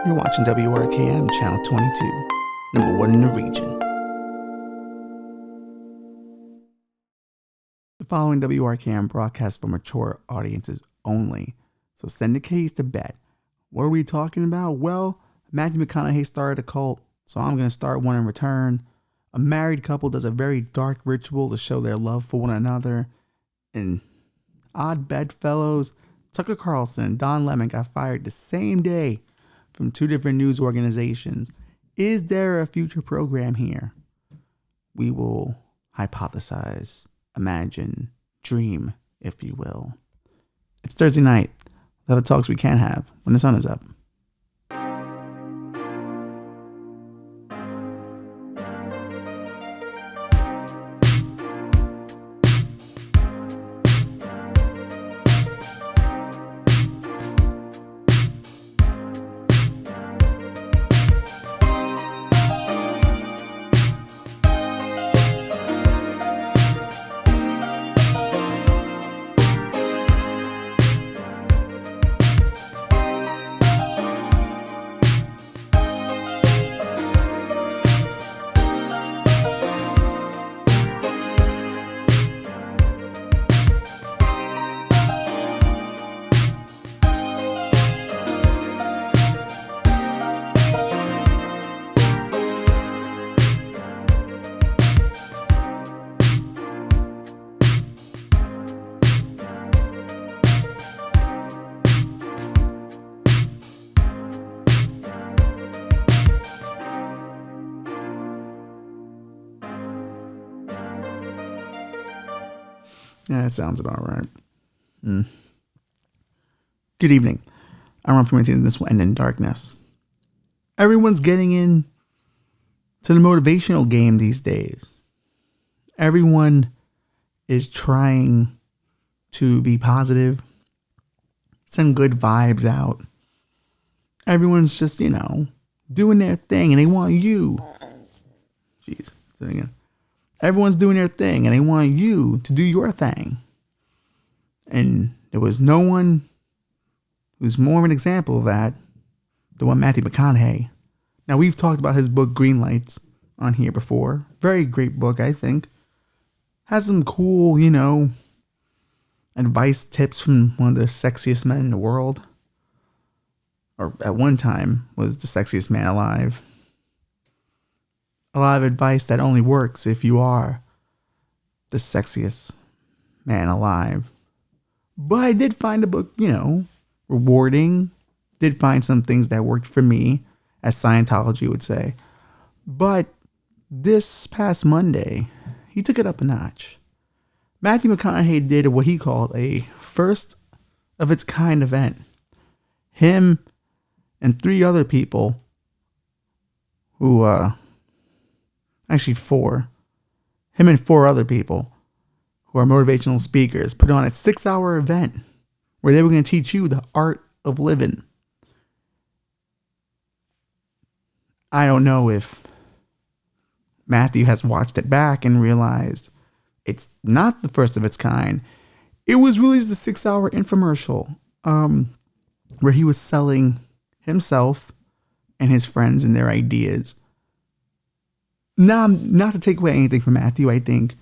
You're watching WRKM Channel 22, number one in the region. The following WRKM broadcast for mature audiences only, so send the K's to bed. What are we talking about? Well, Matthew McConaughey started a cult, so I'm going to start one in return. A married couple does a very dark ritual to show their love for one another. And odd bedfellows, Tucker Carlson and Don Lemon got fired the same day from two different news organizations. Is there a future program here? We will hypothesize, imagine, dream, if you will. It's Thursday night. The other talks we can't have when the sun is up. Yeah, that sounds about right. Good evening. I'm Ron Freeman, and this will end in darkness. Everyone's getting in to the motivational game these days. Everyone is trying to be positive, send good vibes out. Everyone's just, doing their thing, and they want you. Jeez, doing it again. Everyone's doing their thing, and they want you to do your thing. And there was no one who's more of an example of that than one Matthew McConaughey. Now, we've talked about his book, Green Lights, on here before. Very great book, I think. Has some cool, advice tips from one of the sexiest men in the world. Or at one time was the sexiest man alive. A lot of advice that only works if you are the sexiest man alive. But I did find the book, rewarding. Did find some things that worked for me, as Scientology would say. But this past Monday, he took it up a notch. Matthew McConaughey did what he called a first of its kind event. Him and three other people who, actually four. Him and four other people who are motivational speakers put on a 6-hour event where they were going to teach you the art of living. I don't know if Matthew has watched it back and realized it's not the first of its kind. It was really just a 6-hour infomercial where he was selling himself and his friends and their ideas. Now, not to take away anything from Matthew, I think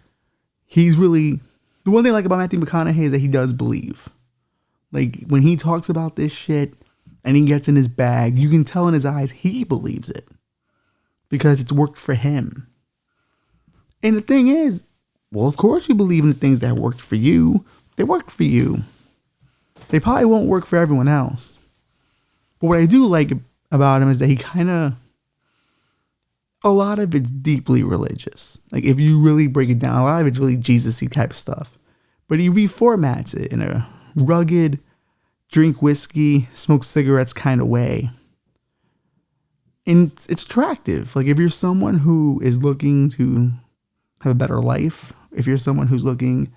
he's really... The one thing I like about Matthew McConaughey is that he does believe. Like, when he talks about this shit and he gets in his bag, you can tell in his eyes he believes it. Because it's worked for him. And the thing is, well, of course you believe in the things that worked for you. They worked for you. They probably won't work for everyone else. But what I do like about him is that he kind of... A lot of it's deeply religious. Like, if you really break it down, a lot of it's really Jesus-y type of stuff. But he reformats it in a rugged, drink whiskey, smoke cigarettes kind of way. And it's attractive. Like, if you're someone who is looking to have a better life, if you're someone who's looking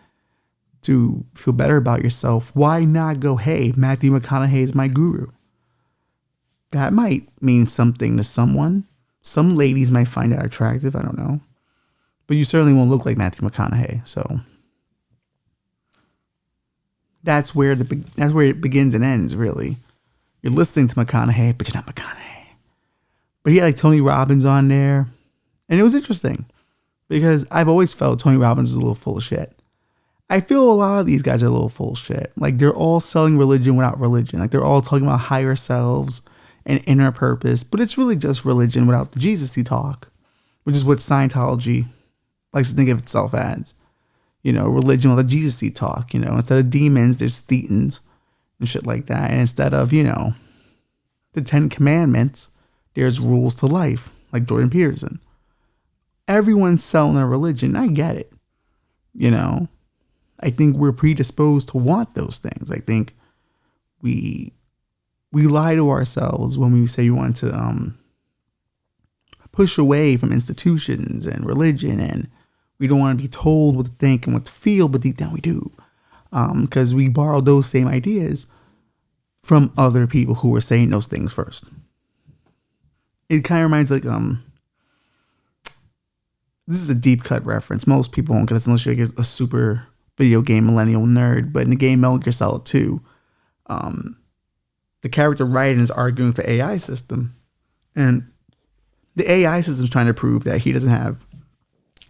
to feel better about yourself, why not go, hey, Matthew McConaughey is my guru? That might mean something to someone. Some ladies might find that attractive. I don't know. But you certainly won't look like Matthew McConaughey. So that's where it begins and ends, really. You're listening to McConaughey, but you're not McConaughey. But he had like Tony Robbins on there. And it was interesting because I've always felt Tony Robbins was a little full of shit. I feel a lot of these guys are a little full of shit. Like they're all selling religion without religion. Like they're all talking about higher selves and inner purpose, but it's really just religion without the Jesus-y talk, which is what Scientology likes to think of itself as. You know, religion with a Jesus-y talk, you know, instead of demons, there's thetans and shit like that. And instead of, you know, the 10 Commandments, there's rules to life, like Jordan Peterson. Everyone's selling their religion. I get it. You know, I think we're predisposed to want those things. I think we lie to ourselves when we say we want to push away from institutions and religion, and we don't want to be told what to think and what to feel, but deep down we do, because we borrow those same ideas from other people who were saying those things first. It kind of reminds like this is a deep cut reference. Most people won't get this unless you're a super video game millennial nerd. But in the game Metal Gear Solid 2, the character Raiden is arguing for AI system, and the AI system is trying to prove that he doesn't have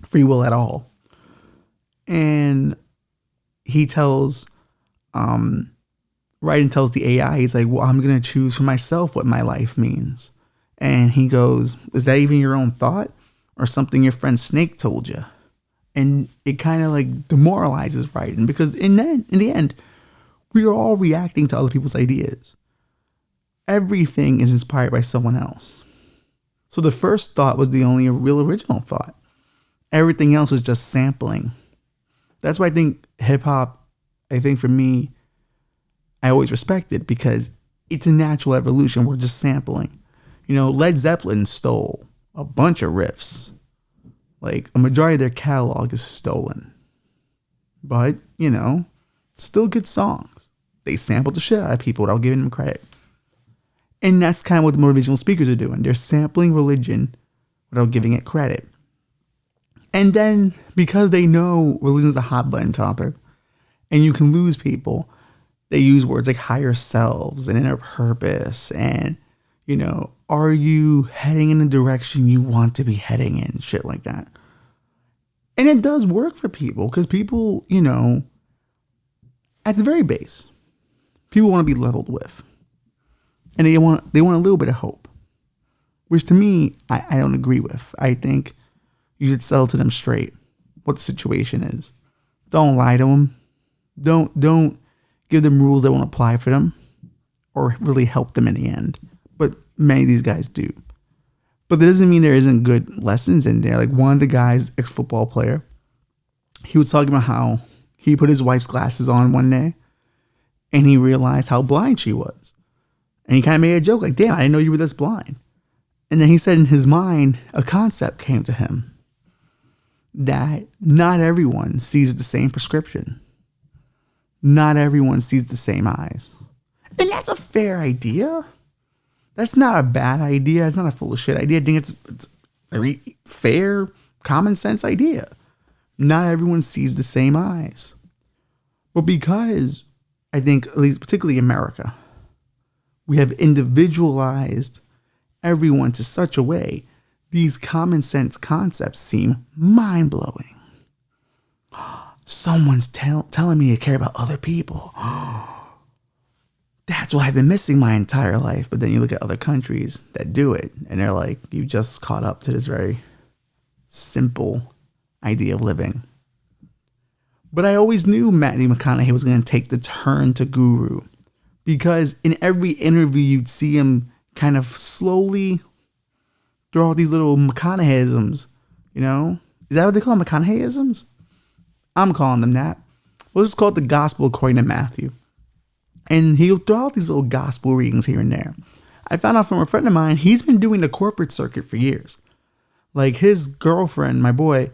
free will at all. And he tells, Raiden tells the AI, he's like, well, I'm going to choose for myself what my life means. And he goes, is that even your own thought or something your friend Snake told you? And it kind of like demoralizes Raiden because in the end, we are all reacting to other people's ideas. Everything is inspired by someone else. So the first thought was the only real original thought. Everything else is just sampling. That's why I think hip hop, I think for me, I always respect it because it's a natural evolution. We're just sampling. You know, Led Zeppelin stole a bunch of riffs. Like a majority of their catalog is stolen. But, you know, still good songs. They sampled the shit out of people without giving them credit. And that's kind of what the motivational speakers are doing. They're sampling religion without giving it credit. And then because they know religion is a hot button topic and you can lose people, they use words like higher selves and inner purpose and, you know, are you heading in the direction you want to be heading in? Shit like that. And it does work for people because people, you know, at the very base, people want to be leveled with. And they want a little bit of hope, which to me, I don't agree with. I think you should sell to them straight what the situation is. Don't lie to them. Don't give them rules that won't apply for them or really help them in the end. But many of these guys do. But that doesn't mean there isn't good lessons in there. Like one of the guys, ex-football player, he was talking about how he put his wife's glasses on one day and he realized how blind she was. And he kind of made a joke like, damn, I didn't know you were this blind. And then he said in his mind, a concept came to him that not everyone sees with the same prescription. Not everyone sees the same eyes. And that's a fair idea. That's not a bad idea. It's not a full of shit idea. I think it's a very fair, common sense idea. Not everyone sees the same eyes. But because I think, at least particularly America, we have individualized everyone to such a way, these common sense concepts seem mind-blowing. Someone's telling me to care about other people. That's what I've been missing my entire life. But then you look at other countries that do it, and they're like, you just caught up to this very simple idea of living. But I always knew Matthew McConaughey was going to take the turn to guru. Because in every interview, you'd see him kind of slowly throw out these little McConaugheyisms, you know? Is that what they call them, McConaugheyisms? I'm calling them that. Let's just call it the gospel according to Matthew. And he'll throw out these little gospel readings here and there. I found out from a friend of mine, he's been doing the corporate circuit for years. Like his girlfriend, my boy,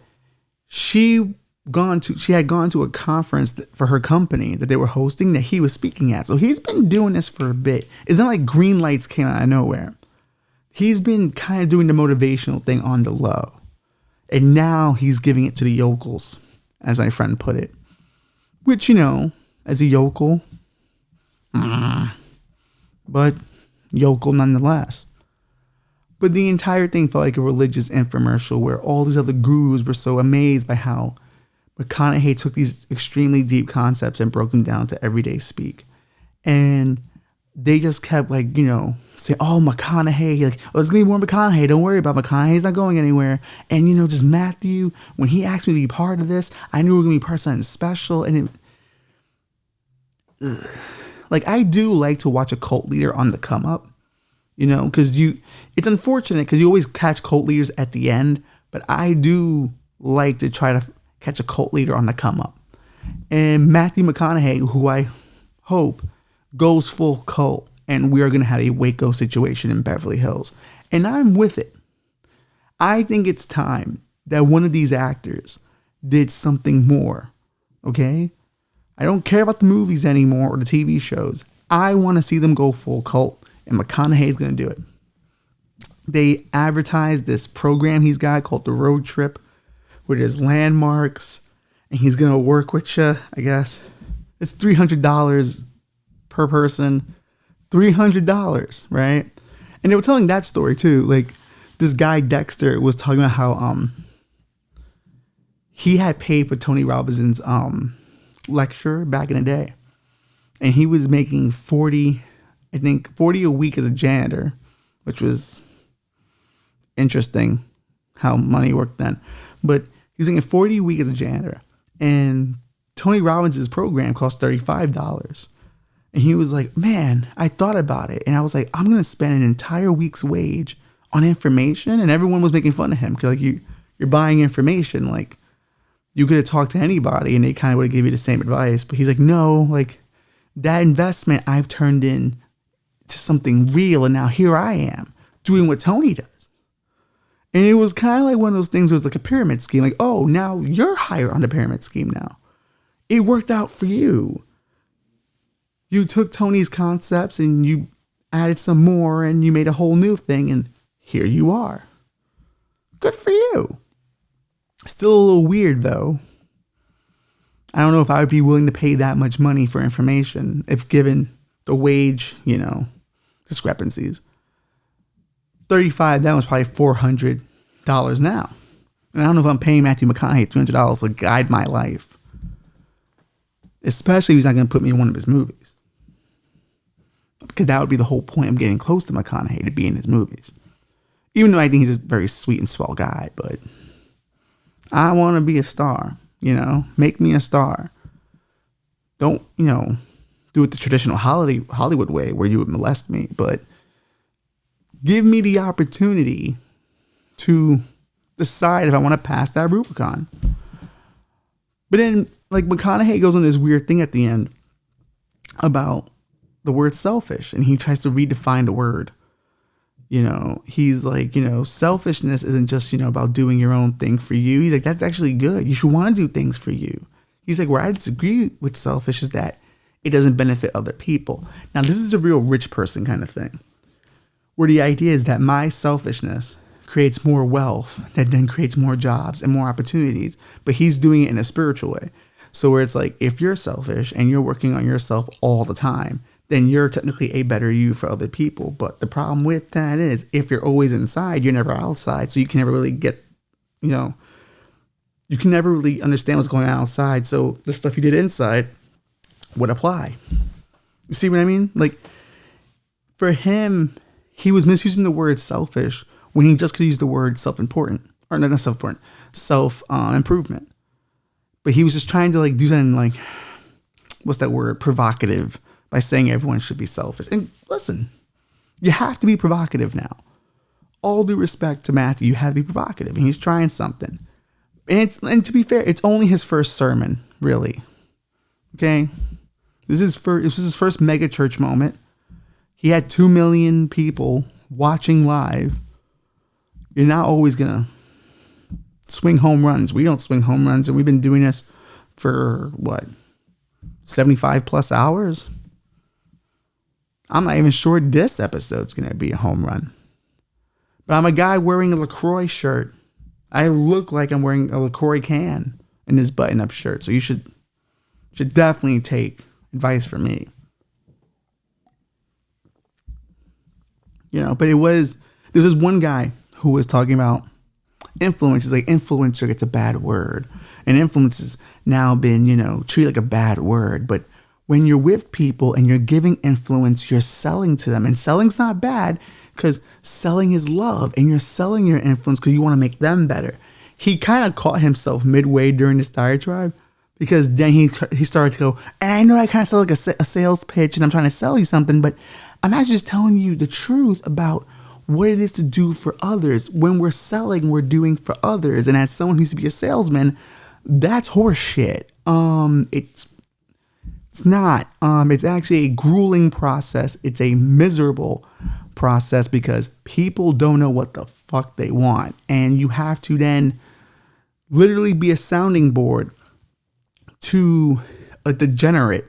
she had gone to a conference for her company that they were hosting that he was speaking at. So he's been doing this for a bit. It's not like green lights came out of nowhere. He's been kind of doing the motivational thing on the low. And now he's giving it to the yokels, as my friend put it. Which, you know, as a yokel, but yokel nonetheless. But the entire thing felt like a religious infomercial where all these other gurus were so amazed by how McConaughey took these extremely deep concepts and broke them down to everyday speak. And they just kept like, saying, oh, McConaughey, like, oh, it's going to be more McConaughey. Don't worry about McConaughey. He's not going anywhere. And, just Matthew, when he asked me to be part of this, I knew we were going to be part of something special. And like, I do like to watch a cult leader on the come up, because it's unfortunate because you always catch cult leaders at the end. But I do like to try to catch a cult leader on the come up. And Matthew McConaughey, who I hope goes full cult, and we are going to have a Waco situation in Beverly Hills. And I'm with it. I think it's time that one of these actors did something more. Okay? I don't care about the movies anymore or the TV shows. I want to see them go full cult, and McConaughey is going to do it. They advertised this program he's got called The Road Trip, where there's landmarks, and he's going to work with you, I guess. It's $300 per person. $300, right? And they were telling that story too. Like, this guy Dexter was talking about how he had paid for Tony Robbins' lecture back in the day, and he was making 40 a week as a janitor, which was interesting how money worked then. But he was making 40 a week as a janitor, and Tony Robbins' program cost $35. And he was like, man, I thought about it. And I was like, I'm going to spend an entire week's wage on information. And everyone was making fun of him because like you're buying information. Like, you could have talked to anybody and they kind of would have given you the same advice. But he's like, no, like, that investment I've turned in to something real. And now here I am doing what Tony does. And it was kind of like one of those things where it was like a pyramid scheme. Like, oh, now you're higher on the pyramid scheme now. It worked out for you. You took Tony's concepts and you added some more and you made a whole new thing, and here you are. Good for you. Still a little weird though. I don't know if I would be willing to pay that much money for information if given the wage, discrepancies. $35, that was probably $400 now. And I don't know if I'm paying Matthew McConaughey $300 to guide my life. Especially if he's not going to put me in one of his movies. Because that would be the whole point of getting close to McConaughey, to be in his movies. Even though I think he's a very sweet and swell guy, but I want to be a star, make me a star. Don't, do it the traditional Hollywood way where you would molest me, but give me the opportunity to decide if I want to pass that Rubicon. But then, like, McConaughey goes on this weird thing at the end about the word selfish, and he tries to redefine the word. He's like, selfishness isn't just, about doing your own thing for you. He's like, that's actually good. You should want to do things for you. He's like, where I disagree with selfish is that it doesn't benefit other people. Now, this is a real rich person kind of thing, where the idea is that my selfishness creates more wealth that then creates more jobs and more opportunities. But he's doing it in a spiritual way. So where it's like, if you're selfish and you're working on yourself all the time, then you're technically a better you for other people. But the problem with that is, if you're always inside, you're never outside. So you can never really get, you can never really understand what's going on outside. So the stuff you did inside would apply. You see what I mean? Like, for him, he was misusing the word selfish when he just could use the word self-important. Or not self-important, self-improvement. But he was just trying to like do something like, what's that word? Provocative, by saying everyone should be selfish. And listen, you have to be provocative now. All due respect to Matthew, you have to be provocative. And he's trying something. And to be fair, it's only his first sermon, really. Okay? This was his first mega church moment. He had 2 million people watching live. You're not always going to swing home runs. We don't swing home runs, and we've been doing this for 75 plus hours. I'm not even sure this episode's gonna be a home run. But I'm a guy wearing a LaCroix shirt. I look like I'm wearing a LaCroix can in this button-up shirt. So you should definitely take advice from me. But it was There's this one guy who was talking about influence. He's like, influencer gets a bad word. And influence has now been, treated like a bad word. But when you're with people and you're giving influence, you're selling to them. And selling's not bad because selling is love. And you're selling your influence because you want to make them better. He kind of caught himself midway during this diatribe because then he started to go, and I know I kind of sound like a sales pitch and I'm trying to sell you something, but I'm actually just telling you the truth about what it is to do for others. When we're selling, we're doing for others. And as someone who used to be a salesman, that's horse shit. It's not. It's actually a grueling process. It's a miserable process because people don't know what the fuck they want. And you have to then literally be a sounding board to a degenerate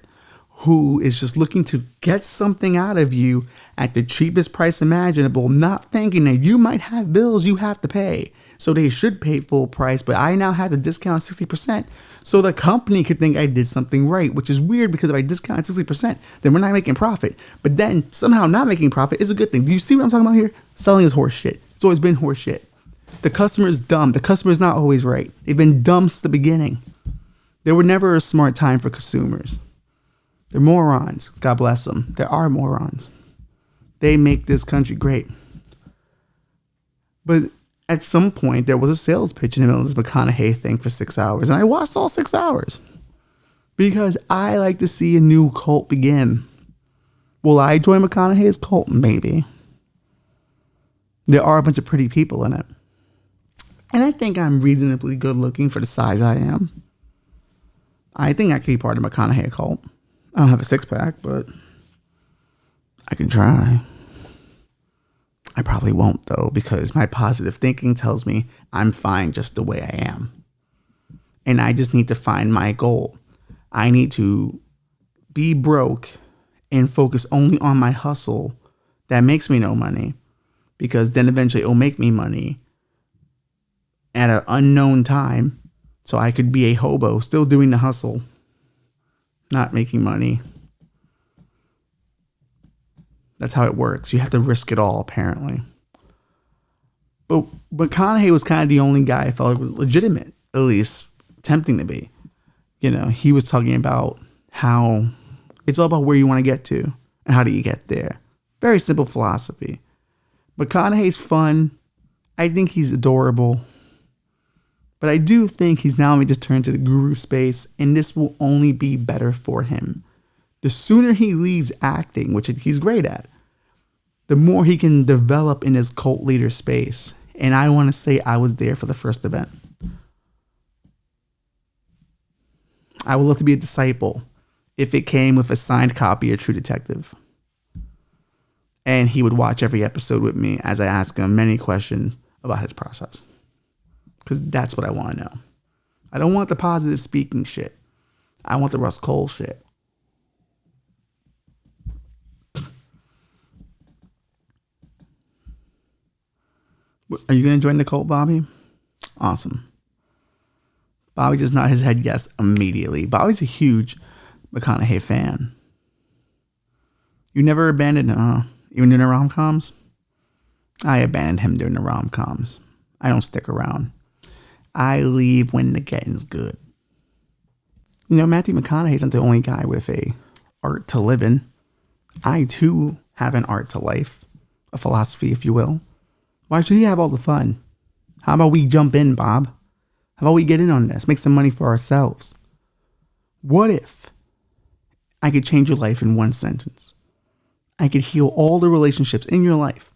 who is just looking to get something out of you at the cheapest price imaginable, not thinking that you might have bills you have to pay. So they should pay full price, but I now have to discount 60%. So the company could think I did something right, which is weird because if I discount 60%, then we're not making profit. But then somehow not making profit is a good thing. Do you see what I'm talking about here? Selling is horse shit. It's always been horse shit. The customer is dumb. The customer is not always right. They've been dumb since the beginning. There were never a smart time for consumers. They're morons. God bless them. There are morons. They make this country great. But at some point, there was a sales pitch in the middle of this McConaughey thing for 6 hours. And I watched all 6 hours. Because I like to see a new cult begin. Will I join McConaughey's cult? Maybe. There are a bunch of pretty people in it. And I think I'm reasonably good looking for the size I am. I think I could be part of McConaughey cult. I don't have a six pack, but I can try. I probably won't though, because my positive thinking tells me I'm fine just the way I am. And I just need to find my goal. I need to be broke and focus only on my hustle that makes me no money, because then eventually it'll make me money at an unknown time. So I could be a hobo still doing the hustle, not making money. That's how it works. You have to risk it all, apparently. But McConaughey was kind of the only guy I felt like was legitimate, at least attempting to be. He was talking about how it's all about where you want to get to and how do you get there. Very simple philosophy. McConaughey's fun. I think he's adorable. But I do think he's now just turned to the guru space, and this will only be better for him. The sooner he leaves acting, which he's great at, the more he can develop in his cult leader space. And I want to say I was there for the first event. I would love to be a disciple if it came with a signed copy of True Detective. And he would watch every episode with me as I ask him many questions about his process. Because that's what I want to know. I don't want the positive speaking shit. I want the Russ Cole shit. Are you going to join the cult, Bobby? Awesome. Bobby just nodded his head yes immediately. Bobby's a huge McConaughey fan. You never abandoned him, even during the rom-coms? I abandoned him during the rom-coms. I don't stick around. I leave when the getting's good. Matthew McConaughey's not the only guy with a art to live in. I too have an art to life, a philosophy, if you will. Why should he have all the fun? How about we jump in, Bob? How about we get in on this, make some money for ourselves? What if I could change your life in one sentence? I could heal all the relationships in your life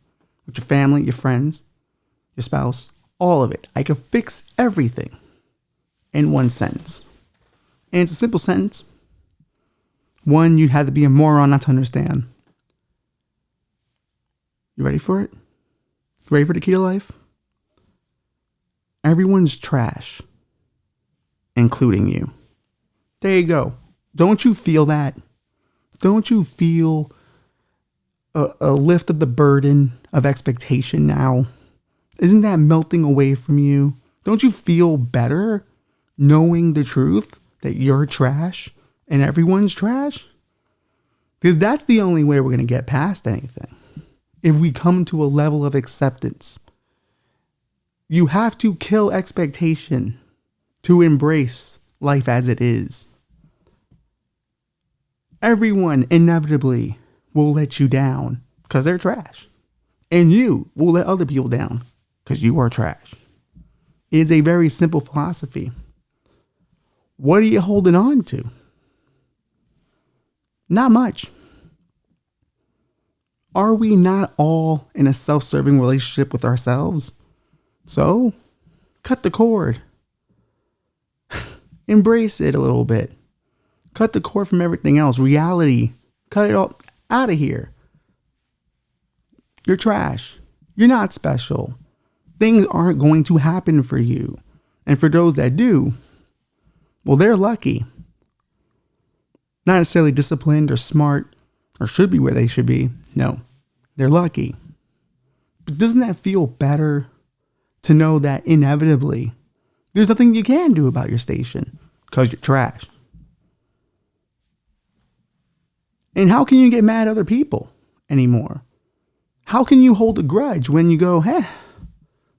with your family, your friends, your spouse, all of it. I could fix everything in one sentence. And it's a simple sentence. One you'd have to be a moron not to understand. You ready for it? Ready for the key to life? Everyone's trash, including you. There you go. Don't you feel that? Don't you feel a lift of the burden of expectation now? Isn't that melting away from you? Don't you feel better knowing the truth that you're trash and everyone's trash? Because that's the only way we're going to get past anything. if we come to a level of acceptance. You have to kill expectation to embrace life as it is. Everyone inevitably will let you down because they're trash. And you will let other people down because you are trash. It's a very simple philosophy. What are you holding on to? Not much. Are we not all in a self-serving relationship with ourselves? So, cut the cord. Embrace it a little bit. Cut the cord from everything else. Reality. Cut it all out of here. You're trash. You're not special. Things aren't going to happen for you. And for those that do, well, they're lucky. Not necessarily disciplined or smart or should be where they should be. No, they're lucky. But doesn't that feel better to know that inevitably there's nothing you can do about your station because you're trash? And how can you get mad at other people anymore? How can you hold a grudge when you go,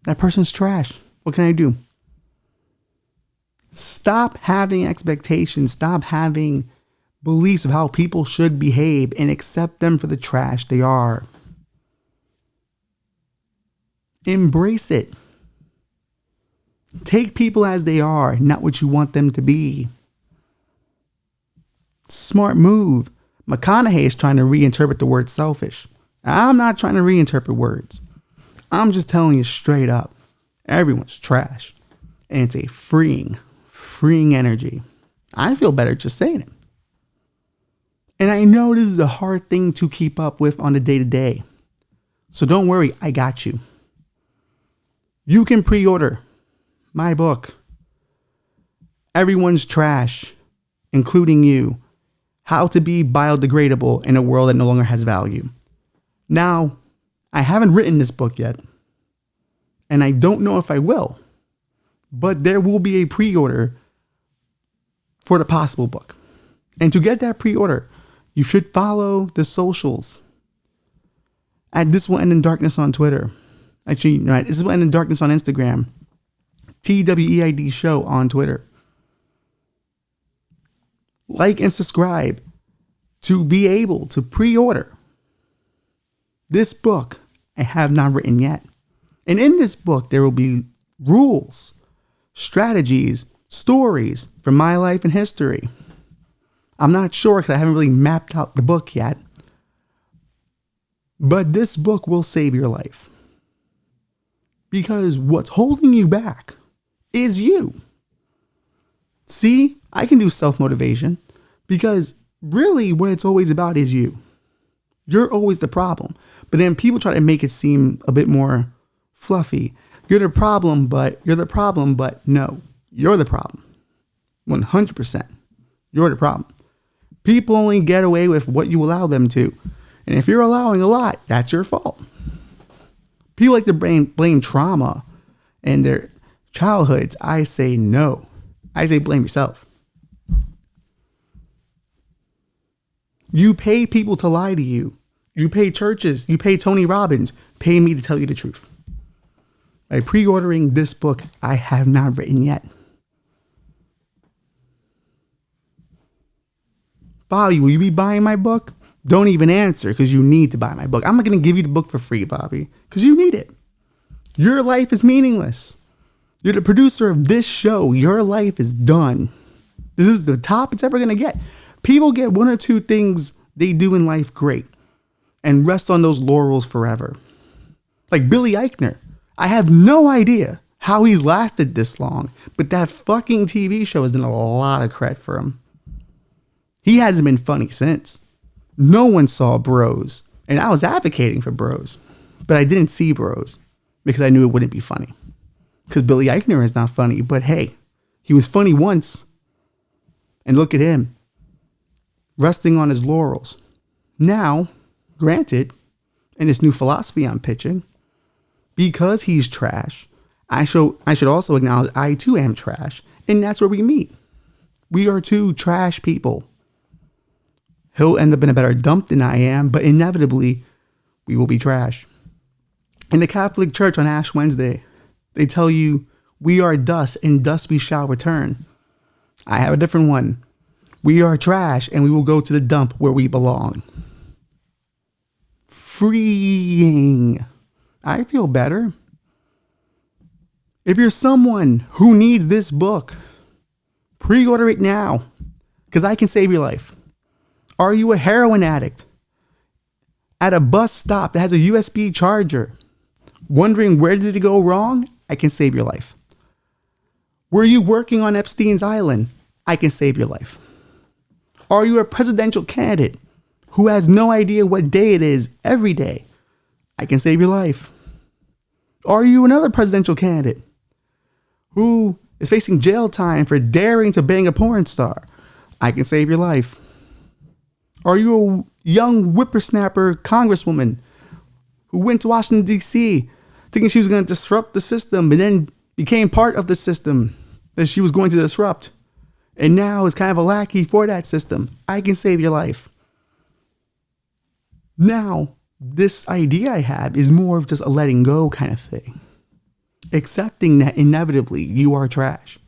that person's trash. What can I do? Stop having expectations. Stop having beliefs of how people should behave and accept them for the trash they are. Embrace it. Take people as they are, not what you want them to be. Smart move. McConaughey is trying to reinterpret the word selfish. I'm not trying to reinterpret words. I'm just telling you straight up. Everyone's trash. And it's a freeing energy. I feel better just saying it. And I know this is a hard thing to keep up with on the day-to-day. So don't worry, I got you. You can pre-order my book, Everyone's Trash, including you. How to be biodegradable in a world that no longer has value. Now, I haven't written this book yet, and I don't know if I will, but there will be a pre-order for the possible book. And to get that pre-order, you should follow the socials at This Will End in Darkness on Twitter. Actually, no, This Will End in Darkness on Instagram. TWEID Show on Twitter. Like and subscribe to be able to pre-order this book I have not written yet. And in this book, there will be rules, strategies, stories from my life and history. I'm not sure because I haven't really mapped out the book yet. But this book will save your life. Because what's holding you back is you. See, I can do self-motivation because really what it's always about is you. You're always the problem. But then people try to make it seem a bit more fluffy. You're the problem, but no, you're the problem. 100%. You're the problem. People only get away with what you allow them to. And if you're allowing a lot, that's your fault. People like to blame trauma and their childhoods. I say no. I say blame yourself. You pay people to lie to you. You pay churches. You pay Tony Robbins. Pay me to tell you the truth. By pre-ordering this book, I have not written yet. Bobby, will you be buying my book? Don't even answer because you need to buy my book. I'm not going to give you the book for free, Bobby, because you need it. Your life is meaningless. You're the producer of this show. Your life is done. This is the top it's ever going to get. People get one or two things they do in life great and rest on those laurels forever. Like Billy Eichner. I have no idea how he's lasted this long, but that fucking TV show has done a lot of credit for him. He hasn't been funny since. No one saw Bros, and I was advocating for Bros, but I didn't see Bros because I knew it wouldn't be funny. Because Billy Eichner is not funny, but hey, he was funny once. And look at him, resting on his laurels. Now, granted, in this new philosophy I'm pitching, because he's trash, I should also acknowledge I too am trash, and that's where we meet. We are two trash people. He'll end up in a better dump than I am, but inevitably, we will be trash. In the Catholic Church on Ash Wednesday, they tell you, we are dust, and dust we shall return. I have a different one. We are trash, and we will go to the dump where we belong. Freeing. I feel better. If you're someone who needs this book, pre-order it now, because I can save your life. Are you a heroin addict at a bus stop that has a USB charger, wondering where did it go wrong? I can save your life. Were you working on Epstein's Island? I can save your life. Are you a presidential candidate who has no idea what day it is every day? I can save your life. Are you another presidential candidate who is facing jail time for daring to bang a porn star? I can save your life. Are you a young whippersnapper congresswoman who went to Washington, D.C., thinking she was going to disrupt the system and then became part of the system that she was going to disrupt, and now is kind of a lackey for that system? I can save your life. Now, this idea I have is more of just a letting go kind of thing. Accepting that inevitably you are trash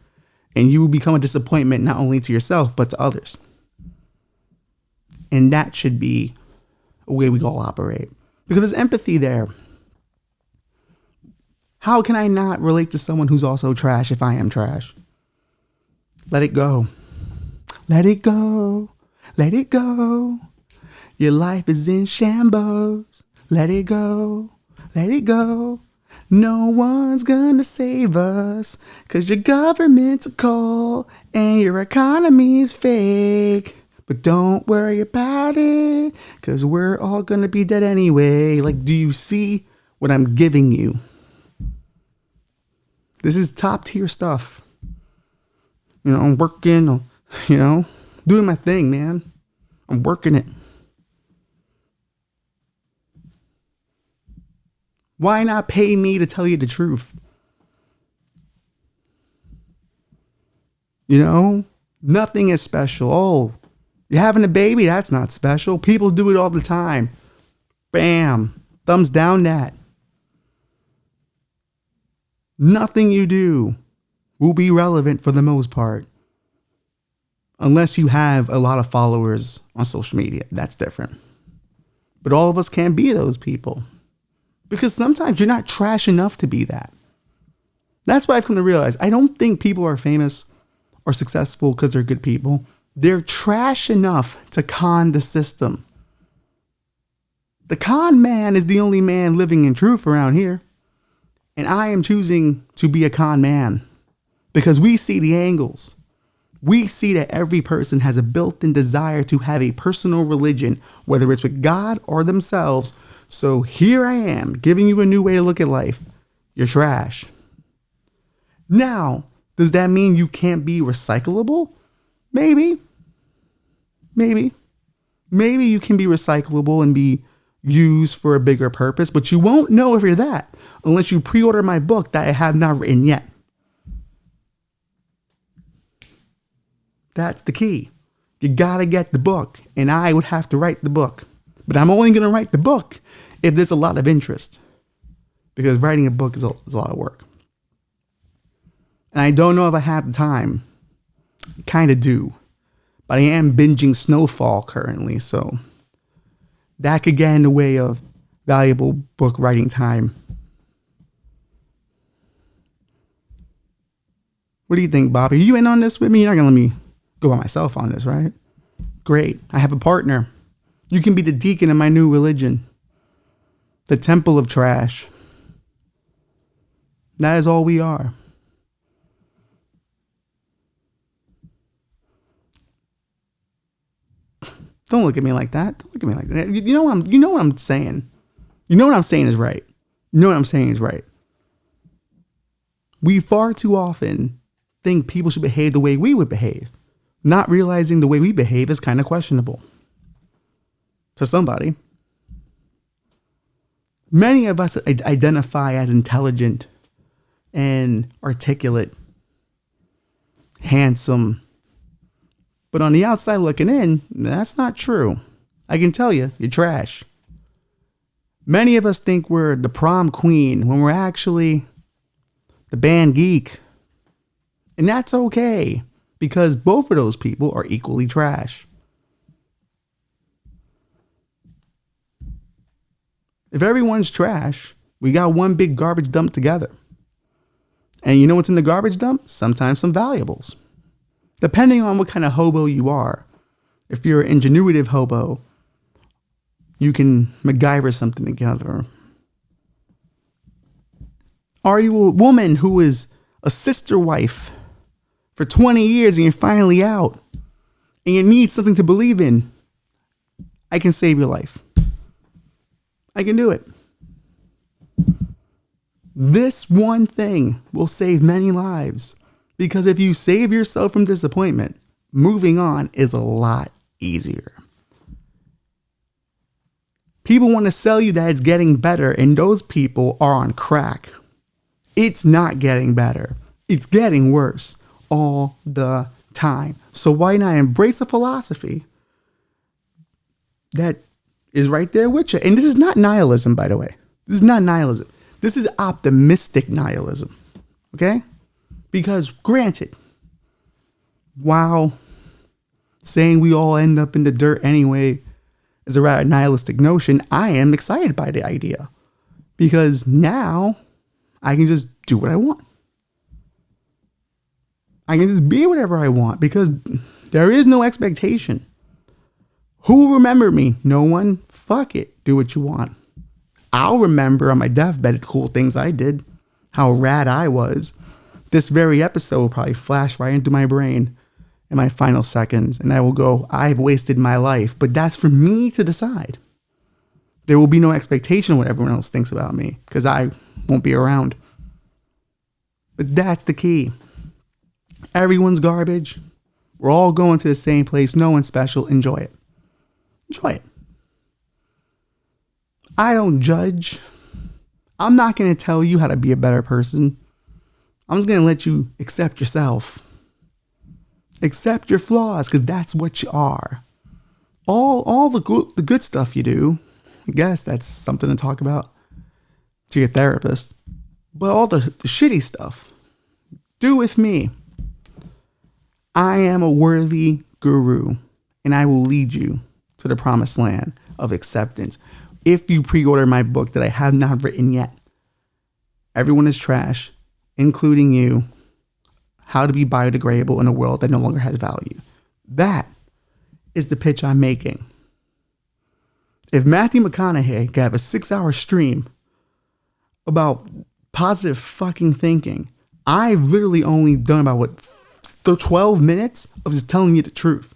and you will become a disappointment not only to yourself, but to others. And that should be a way we all operate, because there's empathy there. How can I not relate to someone who's also trash if I am trash? Let it go. Let it go. Let it go. Your life is in shambles. Let it go. Let it go. No one's gonna save us, 'cause your government's a cult and your economy is fake. But don't worry about it, 'cause we're all gonna be dead anyway. Like, do you see what I'm giving you? This is top tier stuff. You know, I'm working, doing my thing, man. I'm working it. Why not pay me to tell you the truth? Nothing is special. Oh, you're having a baby? That's not special. People do it all the time. Bam. Thumbs down that. Nothing you do will be relevant for the most part, unless you have a lot of followers on social media. That's different. But all of us can't be those people, because sometimes you're not trash enough to be that. That's what I've come to realize. I don't think people are famous or successful because they're good people. They're trash enough to con the system. The con man is the only man living in truth around here. And I am choosing to be a con man, because we see the angles. We see that every person has a built-in desire to have a personal religion, whether it's with God or themselves. So here I am giving you a new way to look at life. You're trash. Now, does that mean you can't be recyclable? Maybe. Maybe you can be recyclable and be used for a bigger purpose, but you won't know if you're that unless you pre-order my book that I have not written yet. That's the key. You gotta get the book, and I would have to write the book. But I'm only gonna write the book if there's a lot of interest, because writing a book is a lot of work. And I don't know if I have the time. I kind of do. But I am binging Snowfall currently, so that could get in the way of valuable book writing time. What do you think, Bobby? Are you in on this with me? You're not going to let me go by myself on this, right? Great. I have a partner. You can be the deacon of my new religion, the temple of trash. That is all we are. Don't look at me like that. Don't look at me like that. You know what I'm saying. You know what I'm saying is right. You know what I'm saying is right. We far too often think people should behave the way we would behave, not realizing the way we behave is kind of questionable to somebody. Many of us identify as intelligent and articulate, handsome. But on the outside looking in, that's not true. I can tell you, you're trash. Many of us think we're the prom queen when we're actually the band geek. And that's okay, because both of those people are equally trash. If everyone's trash, we got one big garbage dump together. And you know what's in the garbage dump? Sometimes some valuables. Depending on what kind of hobo you are. If you're an ingenuitive hobo, you can MacGyver something together. Are you a woman who is a sister wife for 20 years and you're finally out and you need something to believe in? I can save your life. I can do it. This one thing will save many lives, because if you save yourself from disappointment, moving on is a lot easier. People want to sell you that it's getting better, and those people are on crack. It's not getting better. It's getting worse all the time. So why not embrace a philosophy that is right there with you? And this is not nihilism, by the way. This is not nihilism. This is optimistic nihilism. Okay? Because granted, while saying we all end up in the dirt anyway is a rather nihilistic notion, I am excited by the idea. Because now I can just do what I want. I can just be whatever I want, because there is no expectation. Who will remember me? No one. Fuck it. Do what you want. I'll remember on my deathbed the cool things I did, how rad I was. This very episode will probably flash right into my brain in my final seconds, and I will go, I've wasted my life. But that's for me to decide. There will be no expectation of what everyone else thinks about me, because I won't be around. But that's the key. Everyone's garbage. We're all going to the same place. No one's special. Enjoy it. Enjoy it. I don't judge. I'm not going to tell you how to be a better person. I'm just going to let you accept yourself. Accept your flaws, because that's what you are. All the good stuff you do, I guess that's something to talk about to your therapist. But all the shitty stuff, do with me. I am a worthy guru, and I will lead you to the promised land of acceptance. If you pre-order my book that I have not written yet, Everyone is Trash, including you, How to Be Biodegradable in a World That No Longer Has Value. That is the pitch I'm making. If Matthew McConaughey could have a 6-hour stream about positive fucking thinking, I've literally only done about 12 minutes of just telling you the truth.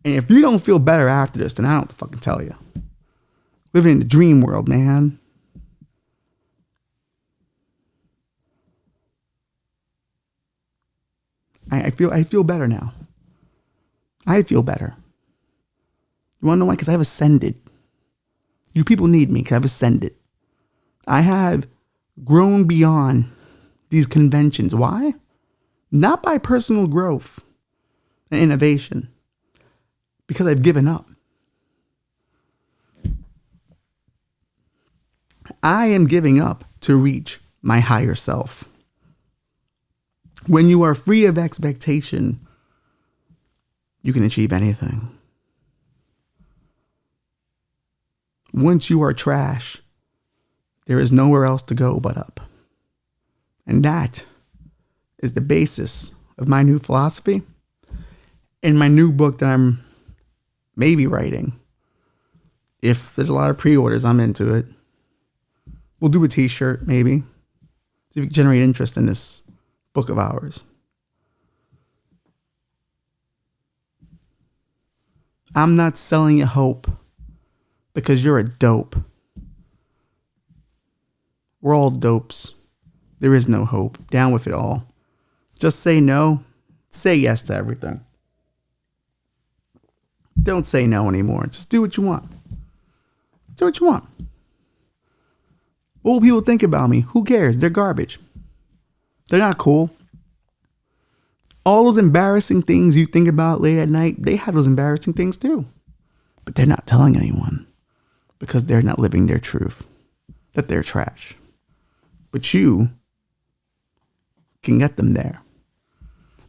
And if you don't feel better after this, then I don't fucking tell you. Living in the dream world, man. I feel better now. I feel better. You want to know why? Because I've ascended. You people need me because I've ascended. I have grown beyond these conventions. Why? Not by personal growth and innovation. Because I've given up. I am giving up to reach my higher self. When you are free of expectation, you can achieve anything. Once you are trash, there is nowhere else to go but up. And that is the basis of my new philosophy and my new book that I'm maybe writing. If there's a lot of pre-orders, I'm into it. We'll do a t-shirt, maybe. See if we can generate interest in this book of ours. I'm not selling you hope because you're a dope. We're all dopes. There is no hope. Down with it all. Just say no. Say yes to everything. Don't say no anymore. Just do what you want. Do what you want. What will people think about me? Who cares? They're garbage. They're not cool. All those embarrassing things you think about late at night, they have those embarrassing things too. But they're not telling anyone because they're not living their truth. that they're trash. But you can get them there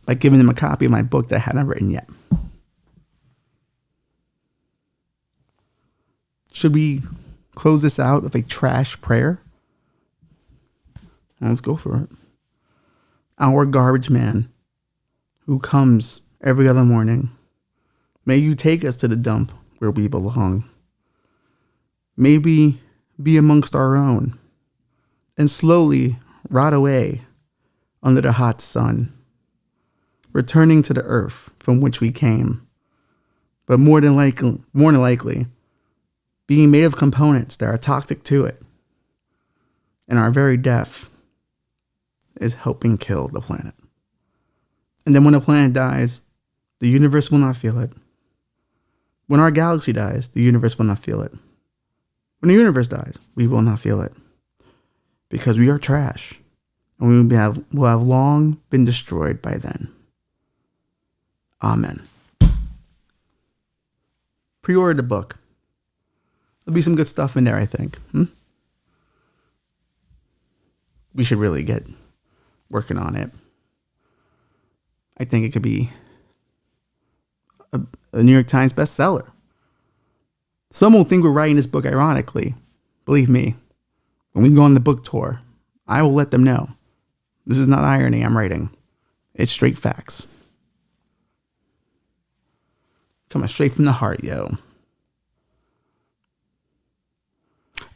by giving them a copy of my book that I haven't written yet. Should we close this out with a trash prayer? Let's go for it. Our garbage man who comes every other morning, may you take us to the dump where we belong. May we be amongst our own and slowly rot away under the hot sun, returning to the earth from which we came, but more than likely, being made of components that are toxic to it, and our very death is helping kill the planet. And then when the planet dies, the universe will not feel it. When our galaxy dies, the universe will not feel it. When the universe dies, we will not feel it. Because we are trash, and we will have long been destroyed by then. Amen. Pre-order the book. There'll be some good stuff in there, I think. We should really get working on it. I think it could be a New York Times bestseller. Some will think we're writing this book ironically. Believe me, when we go on the book tour, I will let them know. This is not irony I'm writing. It's straight facts. Coming straight from the heart, yo.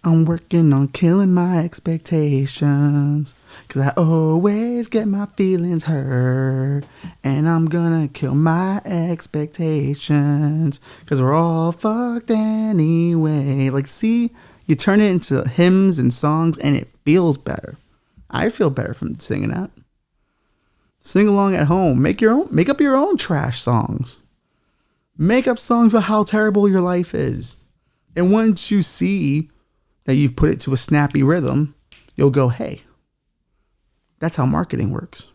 I'm working on killing my expectations, 'cause I always get my feelings hurt. And I'm gonna kill my expectations, 'cause we're all fucked anyway. Like, see, you turn it into hymns and songs and it feels better. I feel better from singing that. Sing along at home. Make up your own trash songs. Make up songs about how terrible your life is. And once you see that you've put it to a snappy rhythm, you'll go, hey, that's how marketing works.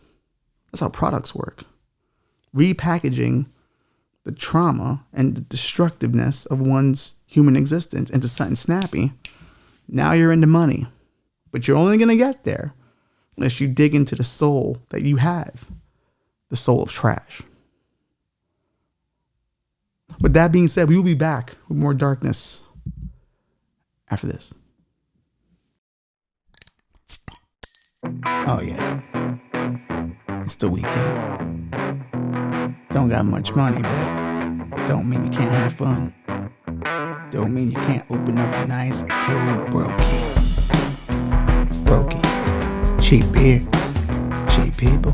That's how products work. Repackaging the trauma and the destructiveness of one's human existence into something snappy. Now you're into money. But you're only going to get there unless you dig into the soul that you have. The soul of trash. With that being said, we will be back with more darkness after this. Oh yeah, it's the weekend. Don't got much money, but don't mean you can't have fun. Don't mean you can't open up a nice cold brokey. Brokey, cheap beer, cheap people.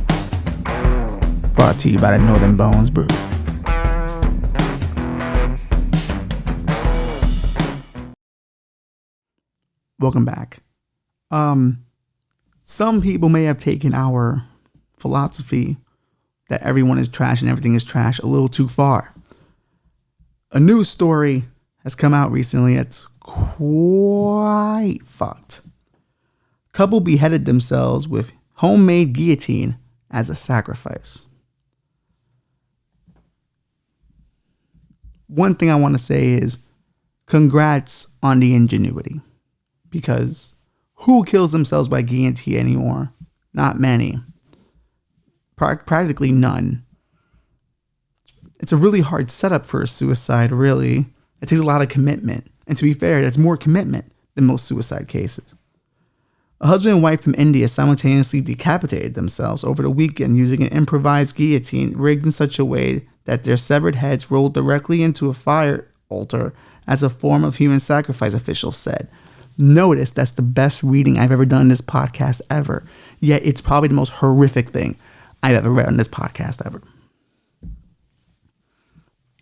Brought to you by the Northern Bones Brew. Welcome back. Some people may have taken our philosophy that everyone is trash and everything is trash a little too far. A news story has come out recently that's quite fucked. Couple beheaded themselves with homemade guillotine as a sacrifice. One thing I want to say is congrats on the ingenuity. Because who kills themselves by guillotine anymore? Not many. Practically none. It's a really hard setup for a suicide, really. It takes a lot of commitment. And to be fair, that's more commitment than most suicide cases. A husband and wife from India simultaneously decapitated themselves over the weekend using an improvised guillotine rigged in such a way that their severed heads rolled directly into a fire altar as a form of human sacrifice, officials said. Notice that's the best reading I've ever done in this podcast ever. Yet it's probably the most horrific thing I've ever read on this podcast ever.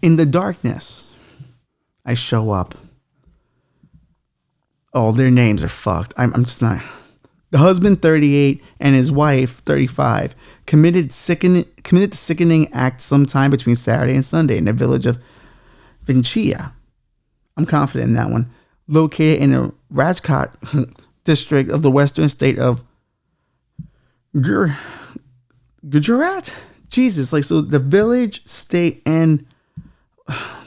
In the darkness, I show up. Oh, their names are fucked. I'm just not. The husband, 38, and his wife, 35, committed the sickening act sometime between Saturday and Sunday in the village of Vinchia. I'm confident in that one. Located in the Rajkot district of the western state of Gujarat. Jesus, like, so the village, state, and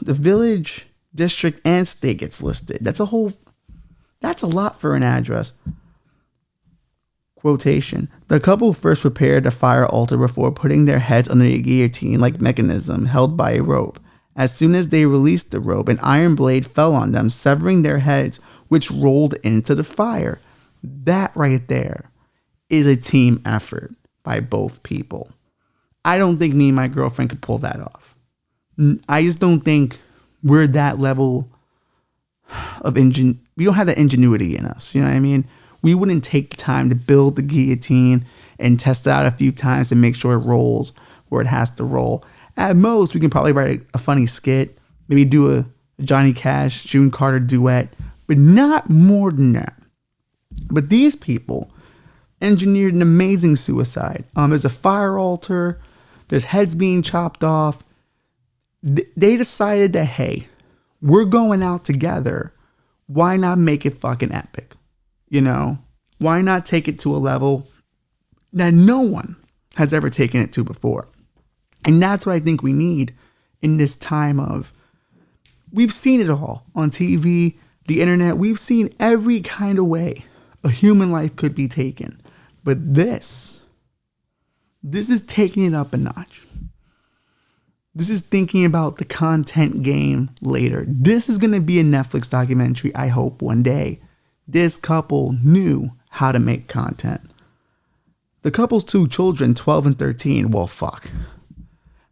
the village, district, and state gets listed. That's That's a lot for an address. Quotation. The couple first prepared a fire altar before putting their heads under a guillotine-like mechanism held by a rope. As soon as they released the rope, an iron blade fell on them, severing their heads, which rolled into the fire. That right there is a team effort by both people. I don't think me and my girlfriend could pull that off. I just don't think we're that level of we don't have that ingenuity in us. You know what I mean? We wouldn't take the time to build the guillotine and test it out a few times to make sure it rolls where it has to roll. At most, we can probably write a funny skit, maybe do a Johnny Cash, June Carter duet, but not more than that. But these people engineered an amazing suicide. There's a fire altar, there's heads being chopped off. They decided that, hey, we're going out together. Why not make it fucking epic? You know, why not take it to a level that no one has ever taken it to before? And that's what I think we need in this time of, we've seen it all on TV, the internet. We've seen every kind of way a human life could be taken. But this is taking it up a notch. This is thinking about the content game later. This is going to be a Netflix documentary, I hope, one day. This couple knew how to make content. The couple's two children, 12 and 13, well,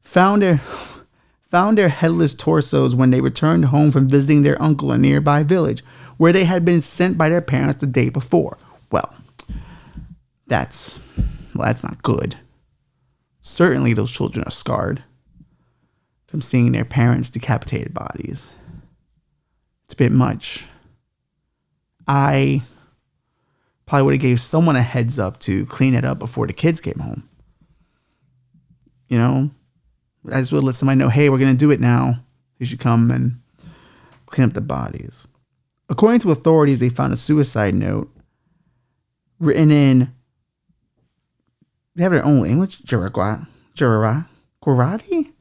found their headless torsos when they returned home from visiting their uncle in a nearby village, where they had been sent by their parents the day before. Well, that's not good. Certainly those children are scarred from seeing their parents' decapitated bodies. It's a bit much. I probably would have gave someone a heads up to clean it up before the kids came home. You know, I just would let somebody know, hey, we're going to do it now. You should come and clean up the bodies. According to authorities, they found a suicide note written in, they have their own language, Gujarati? Gujarati?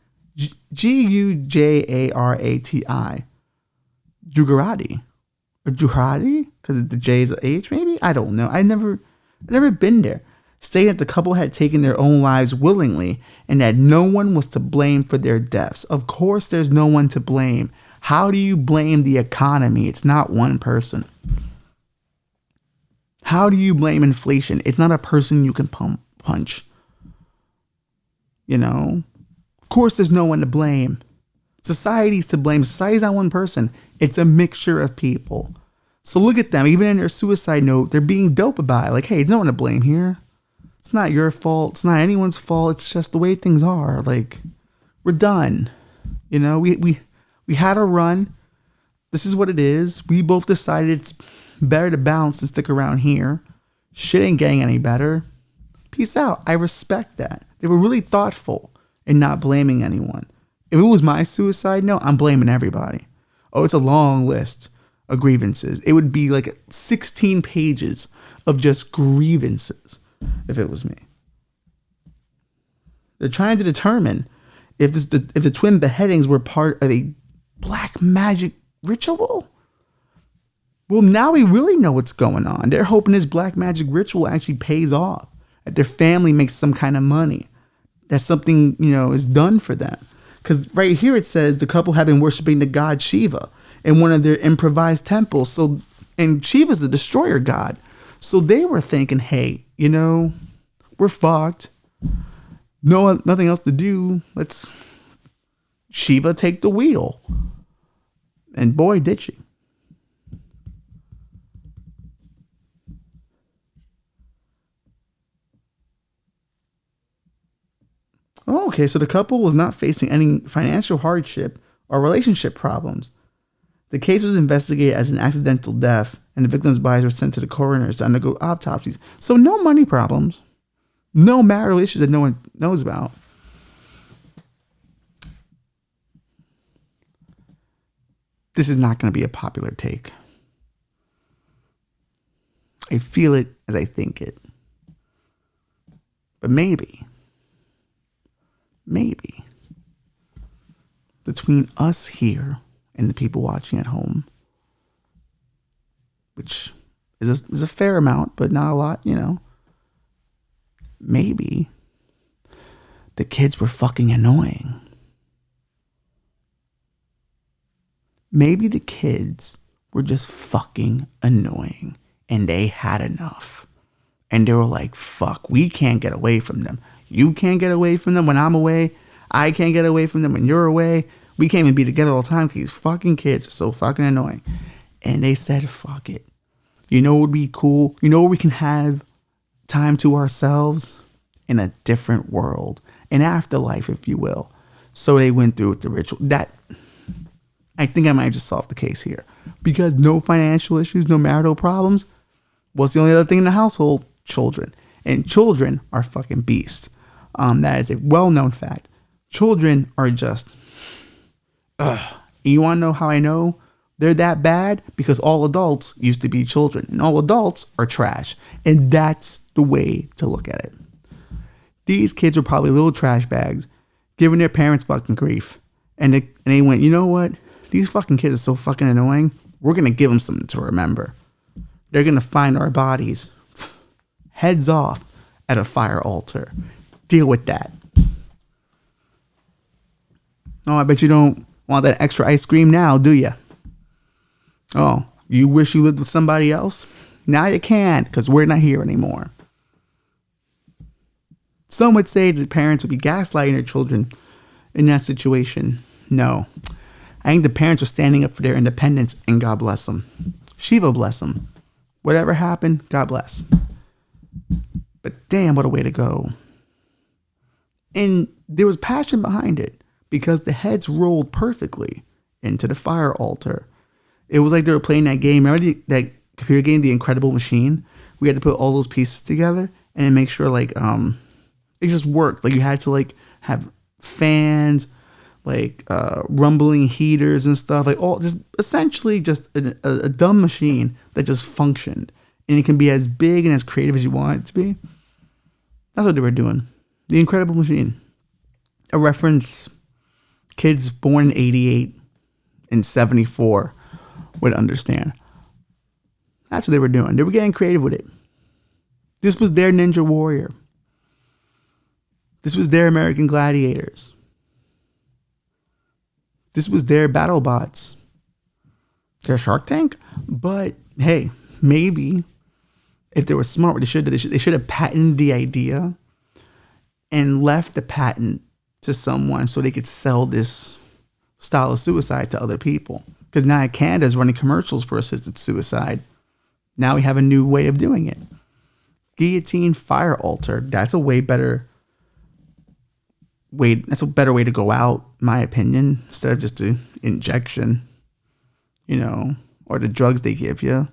Gujarati. Or Juhadi? Because the J is an H, maybe? I don't know. I've never been there. Stating that the couple had taken their own lives willingly and that no one was to blame for their deaths. Of course, there's no one to blame. How do you blame the economy? It's not one person. How do you blame inflation? It's not a person you can punch. You know? Of course, there's no one to blame. Society's to blame. Society's not one person. It's a mixture of people. So look at them. Even in their suicide note, they're being dope about it. Like, hey, there's no one to blame here. It's not your fault. It's not anyone's fault. It's just the way things are. Like, we're done. You know, we had a run. This is what it is. We both decided it's better to bounce and stick around here. Shit ain't getting any better. Peace out. I respect that. They were really thoughtful in not blaming anyone. If it was my suicide note, I'm blaming everybody. Oh, it's a long list of grievances. It would be like 16 pages of just grievances if it was me. They're trying to determine if the twin beheadings were part of a black magic ritual. Well, now we really know what's going on. They're hoping this black magic ritual actually pays off, that their family makes some kind of money, that something, you know, is done for them. Because right here it says the couple have been worshiping the god Shiva in one of their improvised temples. So, and Shiva's the destroyer god. So they were thinking, hey, you know, we're fucked. No, nothing else to do. Let's Shiva take the wheel. And boy, did she. Oh, okay, so the couple was not facing any financial hardship or relationship problems. The case was investigated as an accidental death, and the victim's bodies were sent to the coroners to undergo autopsies. So no money problems, no marital issues that no one knows about. This is not going to be a popular take. I feel it as I think it. But maybe between us here and the people watching at home, which is a fair amount, but not a lot, you know. Maybe the kids were fucking annoying. Maybe the kids were just fucking annoying and they had enough. And they were like, fuck, we can't get away from them. You can't get away from them when I'm away. I can't get away from them when you're away. We can't even be together all the time because these fucking kids are so fucking annoying. And they said, fuck it. You know what would be cool? You know where we can have time to ourselves? In a different world. An afterlife, if you will. So they went through with the ritual. That, I think I might just solve the case here. Because no financial issues, no marital problems. What's the only other thing in the household? Children. And children are fucking beasts. That is a well-known fact. Children are just... You want to know how I know they're that bad? Because all adults used to be children. And all adults are trash. And that's the way to look at it. These kids were probably little trash bags giving their parents fucking grief. And they went, you know what? These fucking kids are so fucking annoying. We're going to give them something to remember. They're going to find our bodies heads off at a fire altar. Deal with that. Oh, I bet you don't want that extra ice cream now, do you? Oh, you wish you lived with somebody else? Now you can't because we're not here anymore. Some would say that parents would be gaslighting their children in that situation. No. I think the parents are standing up for their independence, and God bless them. Shiva bless them. Whatever happened, God bless. But damn, what a way to go. And there was passion behind it because the heads rolled perfectly into the fire altar. It was like they were playing that game. Remember that computer game, The Incredible Machine? We had to put all those pieces together and then make sure like it just worked. Like you had to like have fans, like rumbling heaters and stuff, like all just essentially just a dumb machine that just functioned, and it can be as big and as creative as you want it to be. That's what they were doing. The Incredible Machine, a reference kids born in 88 and 74 would understand. That's what they were doing. They were getting creative with it. This was their Ninja Warrior. This was their American Gladiators. This was their BattleBots. Their Shark Tank. But hey, maybe if they were smart, they should have patented the idea and left the patent to someone so they could sell this style of suicide to other people. Because now Canada's running commercials for assisted suicide. Now we have a new way of doing it. Guillotine fire altar. That's a way better way. That's a better way to go out, in my opinion, instead of just an injection, or the drugs they give you.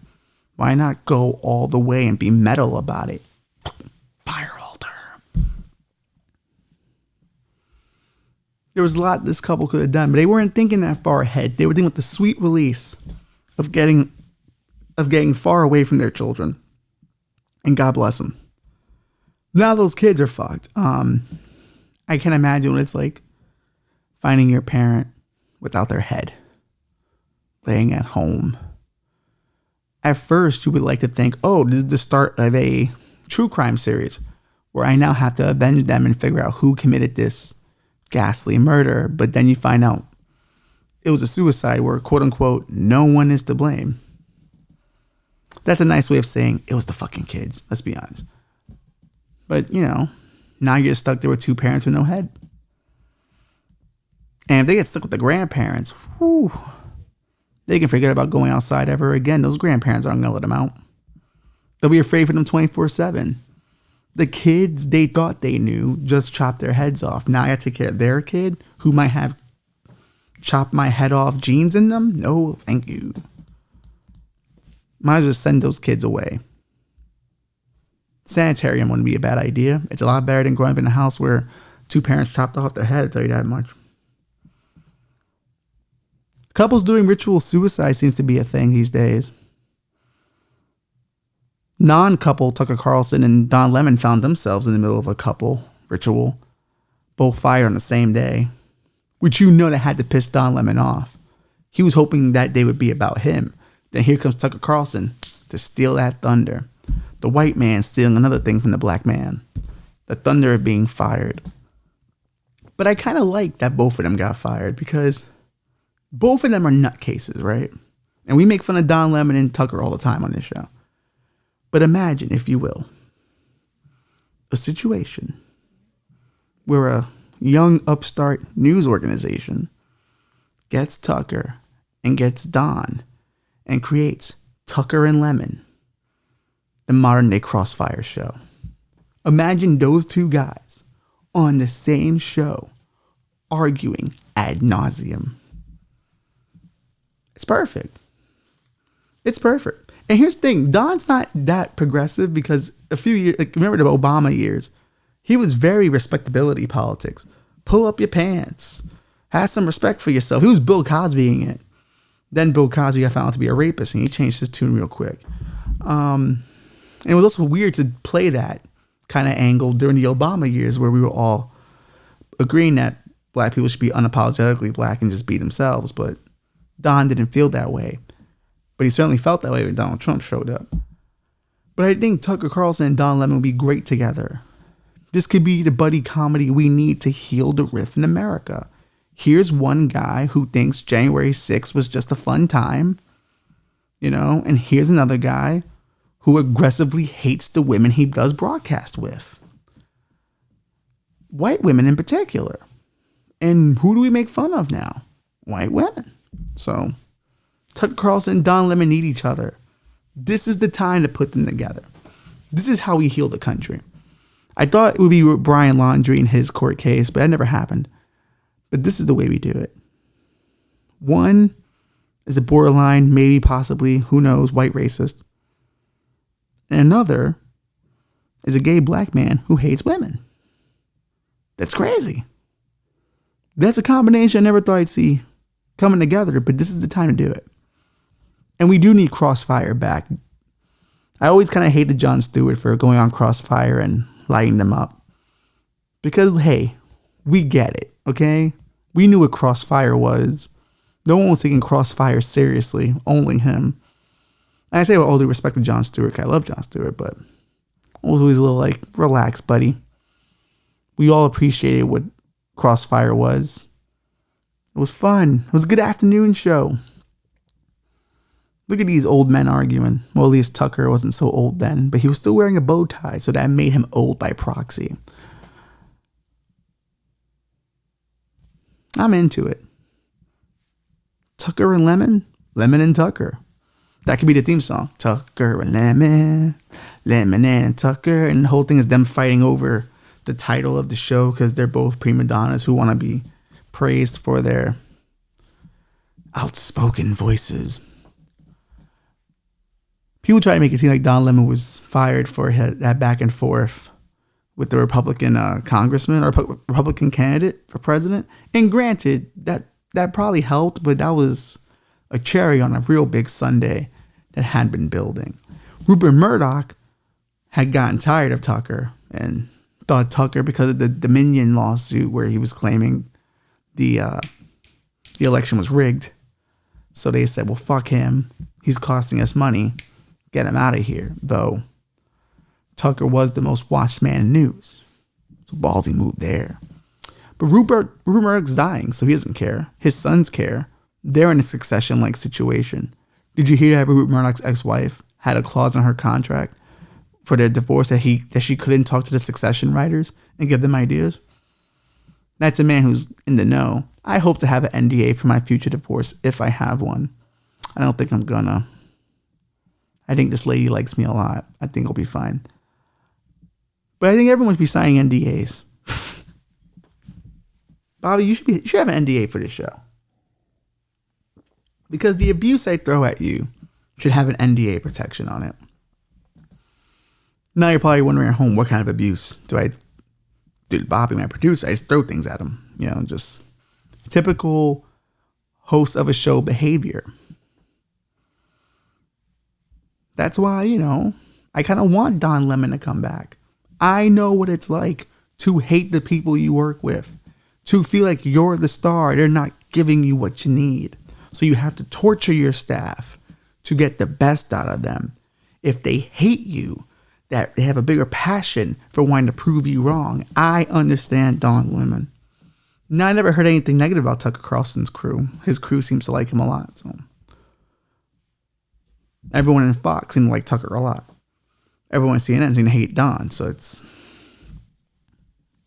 Why not go all the way and be metal about it? Fire altar. There was a lot this couple could have done, but they weren't thinking that far ahead. They were thinking with the sweet release of getting far away from their children. And God bless them. Now those kids are fucked. I can't imagine what it's like finding your parent without their head, laying at home. At first, you would like to think, oh, this is the start of a true crime series where I now have to avenge them and figure out who committed this ghastly murder. But then you find out it was a suicide where, quote unquote, no one is to blame. That's a nice way of saying it was the fucking kids. Let's be honest. But, now you're stuck there with two parents with no head. And if they get stuck with the grandparents, whew, they can forget about going outside ever again. Those grandparents aren't going to let them out. They'll be afraid for them 24/7. The kids they thought they knew just chopped their heads off. Now I got to take care of their kid who might have chopped my head off genes in them. No, thank you. Might as well send those kids away. Sanitarium wouldn't be a bad idea. It's a lot better than growing up in a house where two parents chopped off their head, I'll tell you that much. Couples doing ritual suicide seems to be a thing these days. Non-couple Tucker Carlson and Don Lemon found themselves in the middle of a couple ritual, both fired on the same day, which that had to piss Don Lemon off. He was hoping that day would be about him. Then here comes Tucker Carlson. to steal that thunder. The white man stealing another thing from the black man. The thunder of being fired. But I kind of like that both of them got fired because both of them are nutcases, right? And we make fun of Don Lemon and Tucker all the time on this show. But imagine, if you will, a situation where a young upstart news organization gets Tucker and gets Don and creates Tucker and Lemon, the modern day Crossfire show. Imagine those two guys on the same show arguing ad nauseum. It's perfect. It's perfect. And here's the thing. Don's not that progressive because a few years, like remember the Obama years, he was very respectability politics. Pull up your pants. Have some respect for yourself. He was Bill Cosbying it. Then Bill Cosby got found to be a rapist and he changed his tune real quick. And it was also weird to play that kind of angle during the Obama years where we were all agreeing that black people should be unapologetically black and just be themselves. But Don didn't feel that way. But he certainly felt that way when Donald Trump showed up. But I think Tucker Carlson and Don Lemon would be great together. This could be the buddy comedy we need to heal the rift in America. Here's one guy who thinks January 6th was just a fun time, and here's another guy who aggressively hates the women he does broadcast with. White women in particular. And who do we make fun of now? White women. So Tucker Carlson and Don Lemon need each other. This is the time to put them together. This is how we heal the country. I thought it would be with Brian Laundrie in his court case, but that never happened. But this is the way we do it. One is a borderline, maybe possibly, who knows, white racist. And another is a gay black man who hates women. That's crazy. That's a combination I never thought I'd see coming together, but this is the time to do it. And we do need Crossfire back. I always kind of hated Jon Stewart for going on Crossfire and lighting them up. Because, hey, we get it, okay? We knew what Crossfire was. No one was taking Crossfire seriously, only him. And I say with all due respect to Jon Stewart, 'cause I love Jon Stewart, but I was always a little like, relax, buddy. We all appreciated what Crossfire was. It was fun. It was a good afternoon show. Look at these old men arguing. Well, at least Tucker wasn't so old then, but he was still wearing a bow tie, so that made him old by proxy. I'm into it. Tucker and Lemon, Lemon and Tucker. That could be the theme song. Tucker and Lemon, Lemon and Tucker. And the whole thing is them fighting over the title of the show because they're both prima donnas who want to be praised for their outspoken voices. People try to make it seem like Don Lemon was fired for that back and forth with the Republican congressman or Republican candidate for president. And granted, that probably helped, but that was a cherry on a real big sundae that had been building. Rupert Murdoch had gotten tired of Tucker and thought Tucker, because of the Dominion lawsuit where he was claiming the election was rigged. So they said, well, fuck him. He's costing us money. Get him out of here. Though Tucker was the most watched man in news. So ballsy move there. But Rupert Murdoch's dying, so he doesn't care. His sons care. They're in a succession-like situation. Did you hear that Rupert Murdoch's ex-wife had a clause in her contract for their divorce that she couldn't talk to the succession writers and give them ideas? That's a man who's in the know. I hope to have an NDA for my future divorce if I have one. I don't think I'm gonna. I think this lady likes me a lot. I think I'll be fine. But I think everyone should be signing NDAs. Bobby, you should have an NDA for this show. Because the abuse I throw at you should have an NDA protection on it. Now you're probably wondering at home, what kind of abuse do I do to Bobby, my producer? I just throw things at him. Just typical host of a show behavior. That's why, I kind of want Don Lemon to come back. I know what it's like to hate the people you work with, to feel like you're the star. They're not giving you what you need. So you have to torture your staff to get the best out of them. if they hate you, that they have a bigger passion for wanting to prove you wrong. I understand Don Lemon. Now, I never heard anything negative about Tucker Carlson's crew. His crew seems to like him a lot. So everyone in Fox seemed to like Tucker a lot. Everyone at CNN seemed to hate Don. So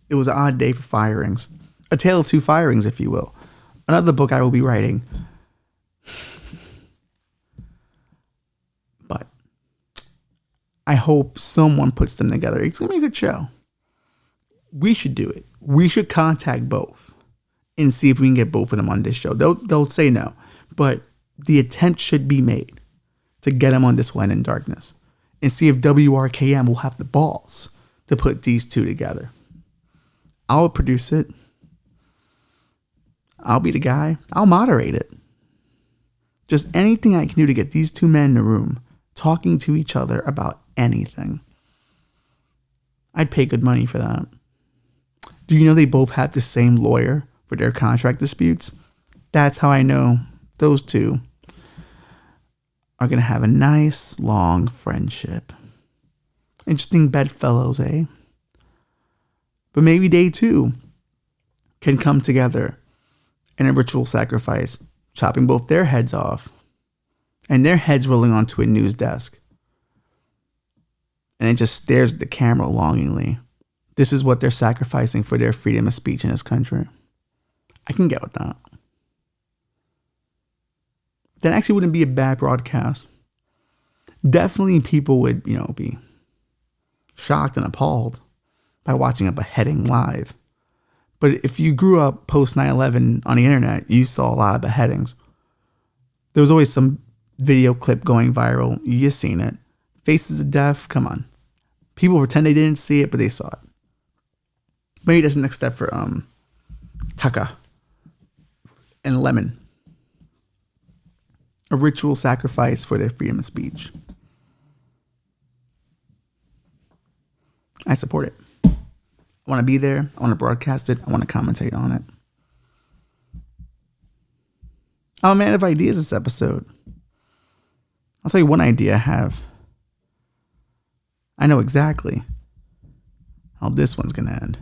it was an odd day for firings. A tale of two firings, if you will. Another book I will be writing. But I hope someone puts them together. It's going to be a good show. We should do it. We should contact both and see if we can get both of them on this show. They'll say no, but the attempt should be made to get them on this When in Darkness and see if WRKM will have the balls to put these two together. I'll produce it. I'll be the guy. I'll moderate it. Just anything I can do to get these two men in the room talking to each other about anything. I'd pay good money for that. Do you know they both had the same lawyer for their contract disputes? That's how I know those two are going to have a nice, long friendship. Interesting bedfellows, eh? But maybe they too can come together in a ritual sacrifice, chopping both their heads off and their heads rolling onto a news desk. And it just stares at the camera longingly. This is what they're sacrificing for their freedom of speech in this country. I can get with that. That actually wouldn't be a bad broadcast. Definitely people would, be shocked and appalled by watching a beheading live. But if you grew up post 9/11 on the internet, you saw a lot of beheadings. There was always some video clip going viral. You seen it. Faces of Death, come on. People pretend they didn't see it, but they saw it. Maybe that's the next step for Tucker and Lemon. A ritual sacrifice for their freedom of speech. I support it. I want to be there. I want to broadcast it. I want to commentate on it. I'm a man of ideas this episode. I'll tell you one idea I have. I know exactly how this one's going to end.